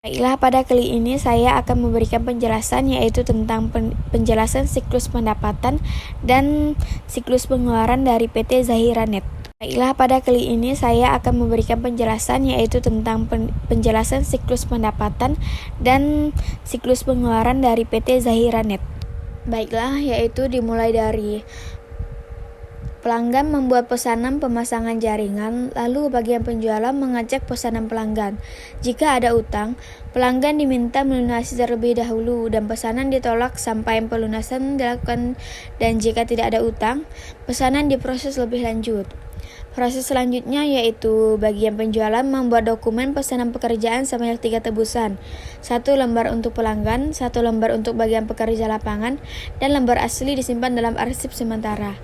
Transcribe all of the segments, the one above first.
Baiklah, pada kali ini saya akan memberikan penjelasan yaitu tentang penjelasan siklus pendapatan dan siklus pengeluaran dari PT Zahira Net. Baiklah, pada kali ini saya akan memberikan penjelasan yaitu tentang penjelasan siklus pendapatan dan siklus pengeluaran dari PT Zahira Net. Baiklah, yaitu dimulai dari pelanggan membuat pesanan pemasangan jaringan, lalu bagian penjualan mengecek pesanan pelanggan. Jika ada utang, pelanggan diminta melunasi terlebih dahulu dan pesanan ditolak sampai pelunasan dilakukan, dan jika tidak ada utang, pesanan diproses lebih lanjut. Proses selanjutnya yaitu bagian penjualan membuat dokumen pesanan pekerjaan sebanyak 3 tebusan, 1 lembar untuk pelanggan, 1 lembar untuk bagian pekerja lapangan, dan lembar asli disimpan dalam arsip sementara.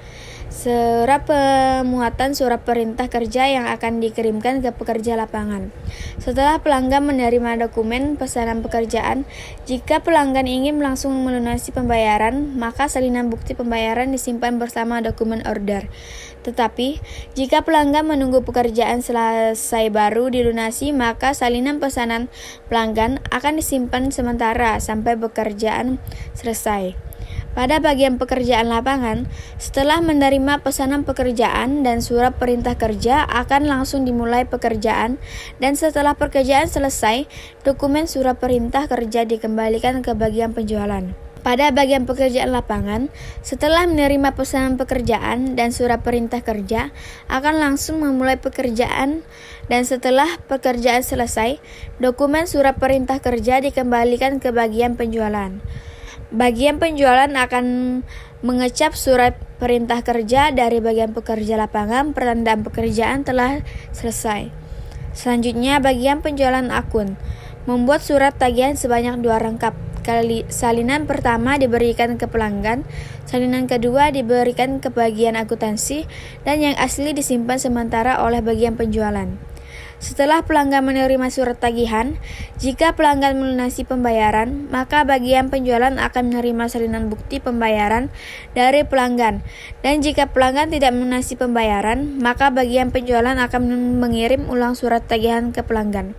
Surat pemuatan surat perintah kerja yang akan dikirimkan ke pekerja lapangan. Setelah pelanggan menerima dokumen pesanan pekerjaan, jika pelanggan ingin langsung melunasi pembayaran, maka salinan bukti pembayaran disimpan bersama dokumen order. Tetapi, jika pelanggan menunggu pekerjaan selesai baru dilunasi, maka salinan pesanan pelanggan akan disimpan sementara sampai pekerjaan selesai. Pada bagian pekerjaan lapangan, setelah menerima pesanan pekerjaan dan surat perintah kerja, akan langsung dimulai pekerjaan, dan setelah pekerjaan selesai, dokumen surat perintah kerja dikembalikan ke bagian penjualan. Pada bagian pekerjaan lapangan, setelah menerima pesanan pekerjaan dan surat perintah kerja, akan langsung memulai pekerjaan, dan setelah pekerjaan selesai, dokumen surat perintah kerja dikembalikan ke bagian penjualan. Bagian penjualan akan mengecap surat perintah kerja dari bagian pekerja lapangan, pertandaan pekerjaan telah selesai. Selanjutnya, bagian penjualan akun membuat surat tagihan sebanyak 2 rangkap. Salinan pertama diberikan ke pelanggan, salinan kedua diberikan ke bagian akuntansi, dan yang asli disimpan sementara oleh bagian penjualan. Setelah pelanggan menerima surat tagihan, jika pelanggan melunasi pembayaran, maka bagian penjualan akan menerima salinan bukti pembayaran dari pelanggan. Dan jika pelanggan tidak melunasi pembayaran, maka bagian penjualan akan mengirim ulang surat tagihan ke pelanggan.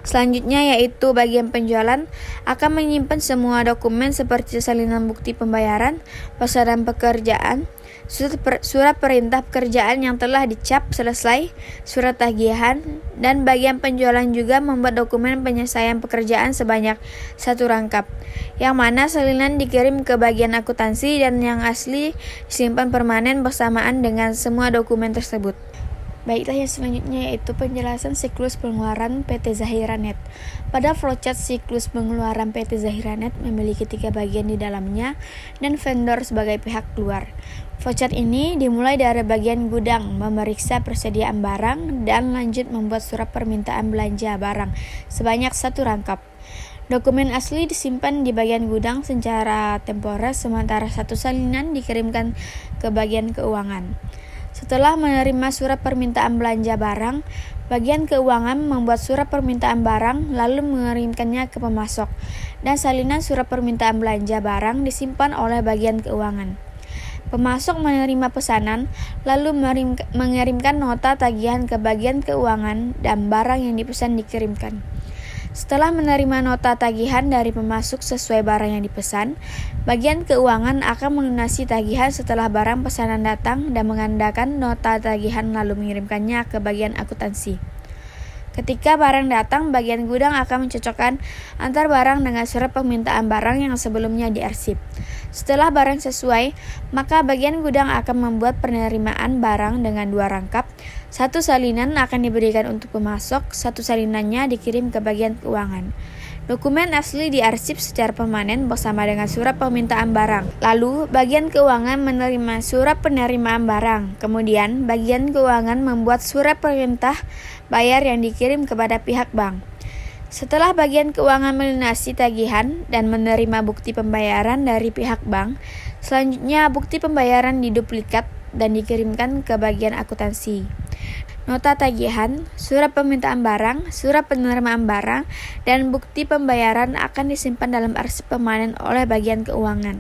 Selanjutnya yaitu bagian penjualan akan menyimpan semua dokumen seperti salinan bukti pembayaran, pesanan pekerjaan, surat perintah pekerjaan yang telah dicap selesai, surat tagihan, dan bagian penjualan juga membuat dokumen penyelesaian pekerjaan sebanyak 1 rangkap, yang mana salinan dikirim ke bagian akuntansi dan yang asli disimpan permanen bersamaan dengan semua dokumen tersebut. Baiklah, yang selanjutnya yaitu penjelasan siklus pengeluaran PT Zahira Net. Pada flowchart siklus pengeluaran PT Zahira Net memiliki 3 bagian di dalamnya dan vendor sebagai pihak keluar. Flowchart ini dimulai dari bagian gudang, memeriksa persediaan barang, dan lanjut membuat surat permintaan belanja barang sebanyak 1 rangkap. Dokumen asli disimpan di bagian gudang secara temporer, sementara 1 salinan dikirimkan ke bagian keuangan. Setelah menerima surat permintaan belanja barang, bagian keuangan membuat surat permintaan barang lalu mengirimkannya ke pemasok, dan salinan surat permintaan belanja barang disimpan oleh bagian keuangan. Pemasok menerima pesanan lalu mengirimkan nota tagihan ke bagian keuangan dan barang yang dipesan dikirimkan. Setelah menerima nota tagihan dari pemasok sesuai barang yang dipesan, bagian keuangan akan melunasi tagihan setelah barang pesanan datang dan mengandalkan nota tagihan lalu mengirimkannya ke bagian akuntansi. Ketika barang datang, bagian gudang akan mencocokkan antar barang dengan surat permintaan barang yang sebelumnya diarsip. Setelah barang sesuai, maka bagian gudang akan membuat penerimaan barang dengan 2 rangkap. 1 salinan akan diberikan untuk pemasok, 1 salinannya dikirim ke bagian keuangan. Dokumen asli diarsip secara permanen bersama dengan surat permintaan barang. Lalu, bagian keuangan menerima surat penerimaan barang. Kemudian, bagian keuangan membuat surat perintah bayar yang dikirim kepada pihak bank. Setelah bagian keuangan melunasi tagihan dan menerima bukti pembayaran dari pihak bank, selanjutnya bukti pembayaran diduplikat dan dikirimkan ke bagian akuntansi. Nota tagihan, surat permintaan barang, surat penerimaan barang, dan bukti pembayaran akan disimpan dalam arsip permanen oleh bagian keuangan.